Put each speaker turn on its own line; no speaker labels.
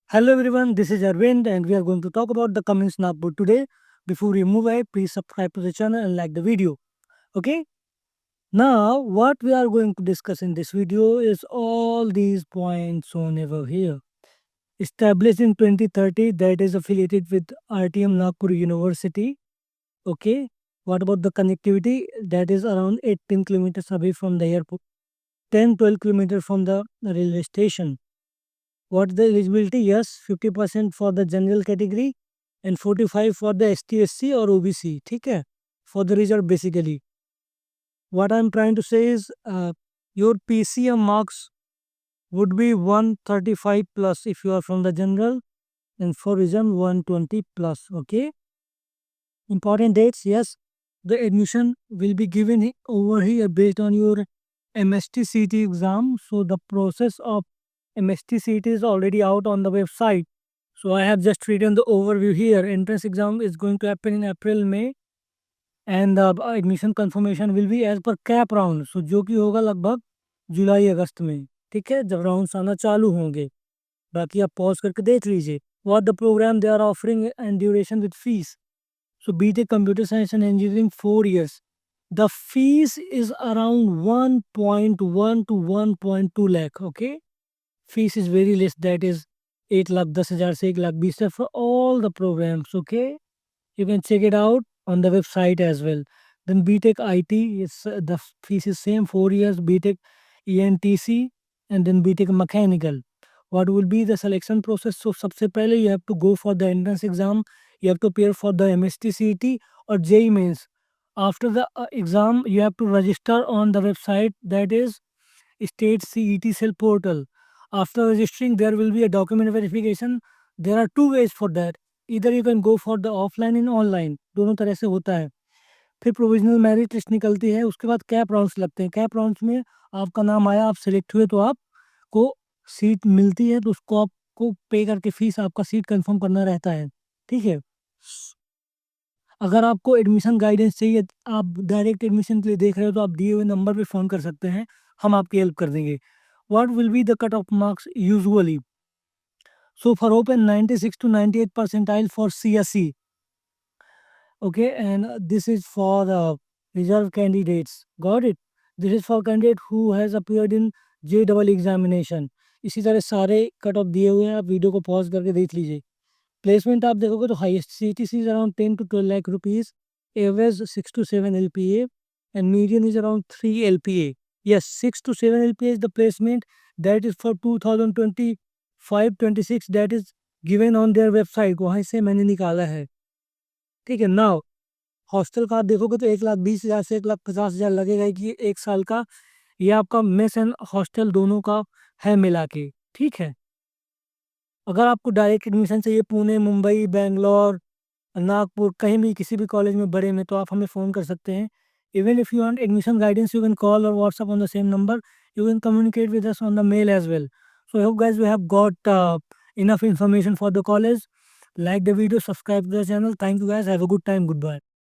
Hello everyone, this is Arvind and we are going to talk about the Cummins Nagpur today. Before we move ahead, please subscribe to the channel and like the video. Okay? Now, what we are going to discuss in this video is all these points shown over here. Established in 2030, that is affiliated with RTM Nagpur University. Okay? What about the connectivity? That is around 18 kilometers away from the airport, 10-12 kilometers from the railway station. What the eligibility? Yes, 50% for the general category and 45 for the ST/SC or OBC. ठीक है? For the reserve basically. What I'm trying to say is your PCM marks would be 135 plus if you are from the general and for reserve 120 plus. Okay. Important dates. Yes, the admission will be given over here based on your MST-CT exam. So the process of MST-CT is already out on the website. So I have just written the overview here. Entrance exam is going to happen in April, May and the admission confirmation will be as per cap round. So जो कि होगा लगभग जुलाई अगस्त में. ठीक है, जब rounds आना चालू होंगे. बाकी आप पॉज करके देख लीजिए. What the program they are offering and duration with fees. So BTech Computer Science and Engineering 4 years. The fees is around 1.1 to 1.2 lakh. Okay. Fees is very less, that is 8 lakh 10,000 से 1 lakh 20,000 for all the programs. Okay, you can check it out on the website as well. Then BTech IT is the fees is same 4 years, BTech ENTC and then BTech Mechanical. What will be the selection process? So सबसे पहले you have to go for the entrance exam, you have to appear for the MST CET or JEE mains. After the exam you have to register on the website, that is State CET Cell portal. After registering, there will be a document verification. There are two ways for that. Either you can go for the offline and online, दोनों तरह से होता है. फिर provisional merit list निकलती है, उसके बाद कैप राउंड्स लगते हैं. कैप राउंड्स में आपका नाम आया, आप सिलेक्ट हुए तो आपको सीट मिलती है, तो उसको आपको पे करके फीस आपका सीट कंफर्म करना रहता है. ठीक है. अगर आपको एडमिशन गाइडेंस चाहिए, आप डायरेक्ट एडमिशन के लिए देख रहे हो तो आप दिए हुए नंबर पे फ़ोन कर सकते हैं, हम आपकी हेल्प कर देंगे. What will be the cut-off marks usually? So for open 96 to 98 percentile for CSE. Okay, and this is for the reserve candidates. Got it? This is for candidate who has appeared in JEE examination. इसी तरह सारे cut off दिए हुए हैं, आप video को pause करके देख लीजिए. प्लेसमेंट आप देखोगे तो highest CTC is around 10 to 12 lakh rupees, average 6 to 7 LPA and median is around 3 LPA. Yes, 6 to 7 LPA is the placement that is for 2025-26, that is given on their website. वहाँ से मैंने निकाला है. ठीक है. नाउ हॉस्टल का आप देखोगे तो 1,20,000 से 1,50,000 लगेगा कि एक साल का. ये आपका मेस एंड हॉस्टल दोनों का है मिला के. ठीक है. अगर आपको डायरेक्ट एडमिशन चाहिए पुणे, मुंबई, बैंगलोर, नागपुर, कहीं भी किसी भी कॉलेज में बड़े में, तो आप हमें फ़ोन कर सकते हैं. Even if you want admission guidance you can call or WhatsApp on the same number. You can communicate with us on the mail as well. So I hope guys we have got enough information for the college. Like the video, subscribe to the channel. Thank you guys. Have a good time. Goodbye.